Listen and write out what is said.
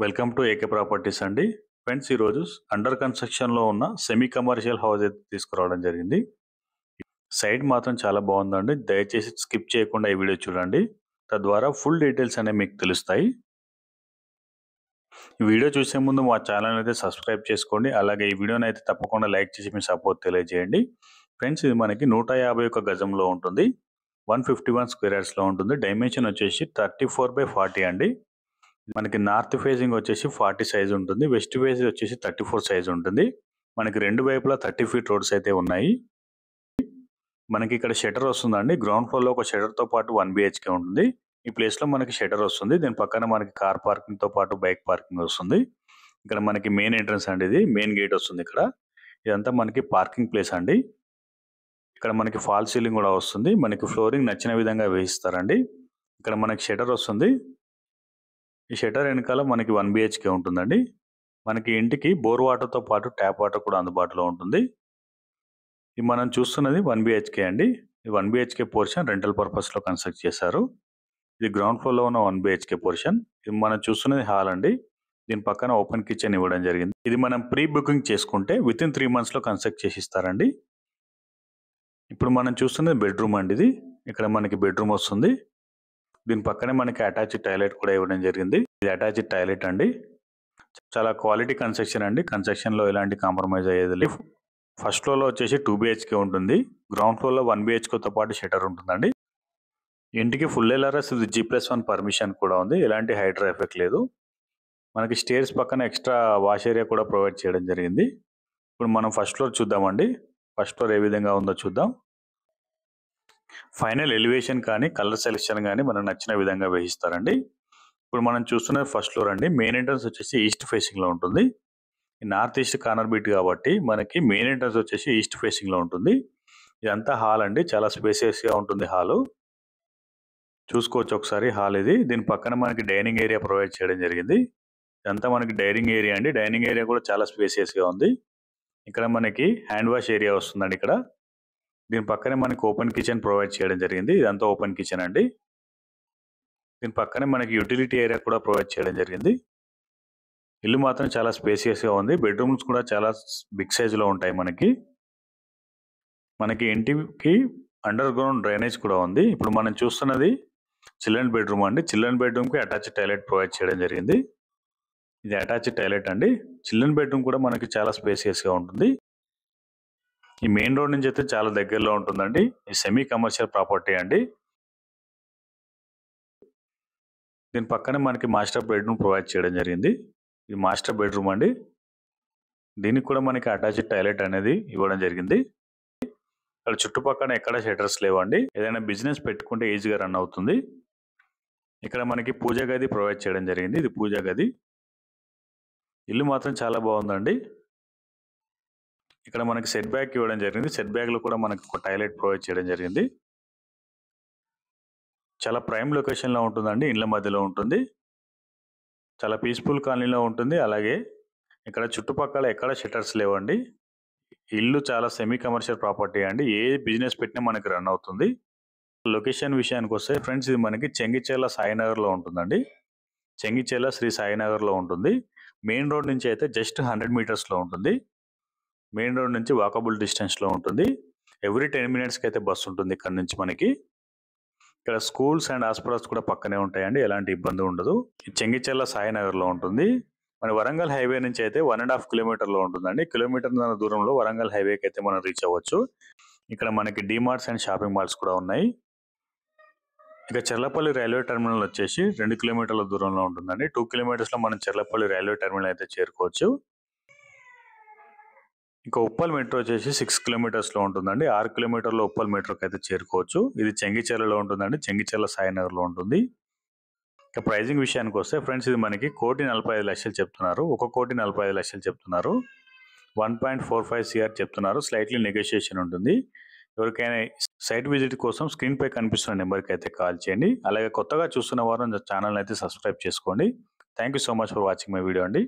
Welcome to AK properties అండి. Friends, ఈరోజు under కన్స్ట్రక్షన్లో ఉన్న సెమీ కమర్షియల్ హౌస్ అయితే తీసుకురావడం జరిగింది. సైట్ మాత్రం చాలా బాగుందండి. దయచేసి స్కిప్ చేయకుండా ఈ వీడియో చూడండి. తద్వారా ఫుల్ డీటెయిల్స్ అనేవి మీకు తెలుస్తాయి. ఈ వీడియో చూసే ముందు మా ఛానల్ అయితే సబ్స్క్రైబ్ చేసుకోండి. అలాగే ఈ వీడియోని అయితే తప్పకుండా లైక్ చేసి మీ సపోర్ట్ తెలియజేయండి. ఫ్రెండ్స్, ఇది మనకి 151 గజంలో ఉంటుంది. 151 స్క్వేర్ యార్డ్స్లో ఉంటుంది. డైమెన్షన్ వచ్చేసి 34/40 అండి. మనకి నార్త్ ఫేసింగ్ వచ్చేసి 40 సైజ్ ఉంటుంది. వెస్ట్ ఫేసింగ్ వచ్చేసి 34 సైజ్ ఉంటుంది. మనకి రెండు వైపులా 30 ఫీట్ రోడ్స్ అయితే ఉన్నాయి. మనకి ఇక్కడ షటర్ వస్తుందండి. గ్రౌండ్ ఫ్లోర్ లో ఒక షటర్ తో పాటు 1 BHK ఉంటుంది. ఈ ప్లేస్ లో మనకి షటర్ వస్తుంది. దీని పక్కన మనకి కార్ పార్కింగ్ తో పాటు బైక్ పార్కింగ్ వస్తుంది. ఇక్కడ మనకి మెయిన్ ఎంట్రన్స్ అండి, ఇది మెయిన్ గేట్ వస్తుంది. ఇక్కడ ఇదంతా మనకి పార్కింగ్ ప్లేస్ అండి. ఇక్కడ మనకి ఫాల్ సీలింగ్ కూడా వస్తుంది. మనకి ఫ్లోరింగ్ నచ్చిన విధంగా వేయిస్తారండి. ఇక్కడ మనకి షటర్ వస్తుంది. ఈ షటర్ వెనకాల మనకి 1 BHK ఉంటుందండి. మనకి ఇంటికి బోర్ వాటర్తో పాటు ట్యాప్ వాటర్ కూడా అందుబాటులో ఉంటుంది. ఇది మనం చూస్తున్నది 1 BHK అండి. ఈ 1 BHK పోర్షన్ రెంటల్ పర్పస్లో కన్స్ట్రక్ట్ చేశారు. ఇది గ్రౌండ్ ఫ్లోర్లో ఉన్న 1 BHK పోర్షన్. ఇది మనం చూస్తున్నది హాల్ అండి. దీని పక్కన ఓపెన్ కిచెన్ ఇవ్వడం జరిగింది. ఇది మనం ప్రీ బుకింగ్ చేసుకుంటే వితిన్ 3 monthsలో కన్స్ట్రక్ట్ చేసి ఇస్తారండి. ఇప్పుడు మనం చూస్తున్నది బెడ్రూమ్ అండి. ఇది ఇక్కడ మనకి బెడ్రూమ్ వస్తుంది. దీని పక్కనే మనకి అటాచ్డ్ టాయిలెట్ కూడా ఇవ్వడం జరిగింది. ఇది అటాచ్డ్ టాయిలెట్ అండి. చాలా క్వాలిటీ కన్స్ట్రక్షన్ అండి. కన్స్ట్రక్షన్లో ఎలాంటి కాంప్రమైజ్ అయ్యేది లేదు. ఫస్ట్ ఫ్లోర్లో వచ్చేసి 2 BHK ఉంటుంది. గ్రౌండ్ ఫ్లోర్లో 1 BHKతో పాటు షటర్ ఉంటుందండి. ఇంటికి ఫుల్ LRS G+1 పర్మిషన్ కూడా ఉంది. ఎలాంటి హైడ్రా ఎఫెక్ట్ లేదు. మనకి స్టేర్స్ పక్కన ఎక్స్ట్రా వాష్ ఏరియా కూడా ప్రొవైడ్ చేయడం జరిగింది. ఇప్పుడు మనం ఫస్ట్ ఫ్లోర్ చూద్దామండి. ఫస్ట్ ఫ్లోర్ ఏ విధంగా ఉందో చూద్దాం. ఫైనల్ ఎలివేషన్ కానీ కలర్ సెలెక్షన్ కానీ మనకు నచ్చిన విధంగా వేయిస్తారండి. ఇప్పుడు మనం చూస్తున్నది ఫస్ట్ ఫ్లోర్ అండి. మెయిన్ ఎంట్రన్స్ వచ్చేసి ఈస్ట్ ఫేసింగ్లో ఉంటుంది. నార్త్ ఈస్ట్ కార్నర్ బీట్ కాబట్టి మనకి మెయిన్ ఎంట్రన్స్ వచ్చేసి ఈస్ట్ ఫేసింగ్లో ఉంటుంది. ఇదంతా హాల్ అండి. చాలా స్పేసియస్గా ఉంటుంది హాలు. చూసుకోవచ్చు ఒకసారి హాల్ ఇది. దీని పక్కన మనకి డైనింగ్ ఏరియా ప్రొవైడ్ చేయడం జరిగింది. ఇదంతా మనకి డైనింగ్ ఏరియా అండి. డైనింగ్ ఏరియా కూడా చాలా స్పేసియస్గా ఉంది. ఇక్కడ మనకి హ్యాండ్ వాష్ ఏరియా వస్తుందండి. ఇక్కడ దీని పక్కనే మనకి ఓపెన్ కిచెన్ ప్రొవైడ్ చేయడం జరిగింది. ఇదంతా ఓపెన్ కిచెన్ అండి. దీని పక్కనే మనకి యూటిలిటీ ఏరియా కూడా ప్రొవైడ్ చేయడం జరిగింది. ఇల్లు మాత్రం చాలా స్పేసియస్గా ఉంది. బెడ్రూమ్స్ కూడా చాలా బిగ్ సైజులో ఉంటాయి. మనకి ఇంటికి అండర్ గ్రౌండ్ డ్రైనేజ్ కూడా ఉంది. ఇప్పుడు మనం చూస్తున్నది చిల్డ్రన్ బెడ్రూమ్ అండి. చిల్డ్రన్ బెడ్రూమ్కి అటాచ్డ్ టాయిలెట్ ప్రొవైడ్ చేయడం జరిగింది. ఇది అటాచ్డ్ టాయిలెట్ అండి. చిల్డ్రన్ బెడ్రూమ్ కూడా మనకి చాలా స్పేసియస్గా ఉంటుంది. ఈ మెయిన్ రోడ్ నుంచి అయితే చాలా దగ్గరలో ఉంటుందండి. ఈ సెమీ కమర్షియల్ ప్రాపర్టీ అండి. దీని పక్కనే మనకి మాస్టర్ బెడ్రూమ్ ప్రొవైడ్ చేయడం జరిగింది. ఇది మాస్టర్ బెడ్రూమ్ అండి. దీనికి కూడా మనకి అటాచ్డ్ టాయిలెట్ అనేది ఇవ్వడం జరిగింది. ఇక్కడ చుట్టుపక్కల ఎక్కడ షటర్స్ లేవండి. ఏదైనా బిజినెస్ పెట్టుకుంటే ఈజీగా రన్ అవుతుంది. ఇక్కడ మనకి పూజ గది ప్రొవైడ్ చేయడం జరిగింది. ఇది పూజ గది. ఇల్లు మాత్రం చాలా బాగుందండి. ఇక్కడ మనకి సెట్ బ్యాక్ ఇవ్వడం జరిగింది. సెట్ బ్యాక్ లో కూడా మనకి ఒక టాయిలెట్ ప్రొవైడ్ చేయడం జరిగింది. చాలా ప్రైమ్ లొకేషన్ లో ఉంటుందండి. ఇండ్ల మధ్యలో ఉంటుంది. చాలా పీస్ఫుల్ కాలనీలో ఉంటుంది. అలాగే ఇక్కడ చుట్టుపక్కల ఎక్కడ షటర్స్ లేవండి. ఇల్లు చాలా సెమీ కమర్షియల్ ప్రాపర్టీ అండి. ఏ బిజినెస్ పెట్టినా మనకి రన్ అవుతుంది. లొకేషన్ విషయానికి వస్తే ఫ్రెండ్స్, ఇది మనకి చెంగిచెర్ల సాయినగర్లో ఉంటుందండి. చెంగిచెర్ల శ్రీ సాయినగర్లో ఉంటుంది. మెయిన్ రోడ్ నుంచి అయితే జస్ట్ 100 మీటర్స్లో ఉంటుంది. మెయిన్ రోడ్ నుంచి వాకబుల్ డిస్టెన్స్లో ఉంటుంది. ఎవ్రీ 10 minutesకి అయితే బస్సు ఉంటుంది ఇక్కడ నుంచి మనకి. ఇక్కడ స్కూల్స్ అండ్ హాస్పిటల్స్ కూడా పక్కనే ఉంటాయండి. ఎలాంటి ఇబ్బంది ఉండదు. చెంగిచెర్ల సాయినగర్లో ఉంటుంది. మన వరంగల్ హైవే నుంచి అయితే 1.5 కిలోమీటర్లో ఉంటుందండి. కిలోమీటర్ దూరంలో వరంగల్ హైవేకి అయితే మనం రీచ్ అవ్వచ్చు. ఇక్కడ మనకి డిమార్ట్స్ అండ్ షాపింగ్ మాల్స్ కూడా ఉన్నాయి. ఇక చెర్లపల్లి రైల్వే టెర్మినల్ వచ్చేసి 2 కిలోమీటర్ల దూరంలో ఉంటుందండి. 2 kilometers లో మనం చెర్లపల్లి రైల్వే టెర్మినల్ అయితే చేరుకోవచ్చు. ఇంకా ఉప్పల్ మెట్రో వచ్చేసి 6 kilometers లో ఉంటుందండి. 6 kilometerలో ఉప్పల్ మెట్రోకి అయితే చేరుకోవచ్చు. ఇది చెంగిచెర్లలో ఉంటుందండి. చెంగిచెర్ల సాయినగర్లో ఉంటుంది. ఇక ప్రైజింగ్ విషయానికి వస్తే ఫ్రెండ్స్, ఇది మనకి 1,45,00,000 చెప్తున్నారు. 1,45,00,000 చెప్తున్నారు. 1.45 CR చెప్తున్నారు. స్లైట్లీ నెగోషియేషన్ ఉంటుంది. ఎవరికైనా సైట్ విజిట్ కోసం స్క్రీన్ పై కనిపిస్తున్న నెంబర్కి అయితే కాల్ చేయండి. అలాగే కొత్తగా చూస్తున్న వారు ఛానల్ అయితే సబ్స్క్రైబ్ చేసుకోండి. Thank you so much for watching my video అండి.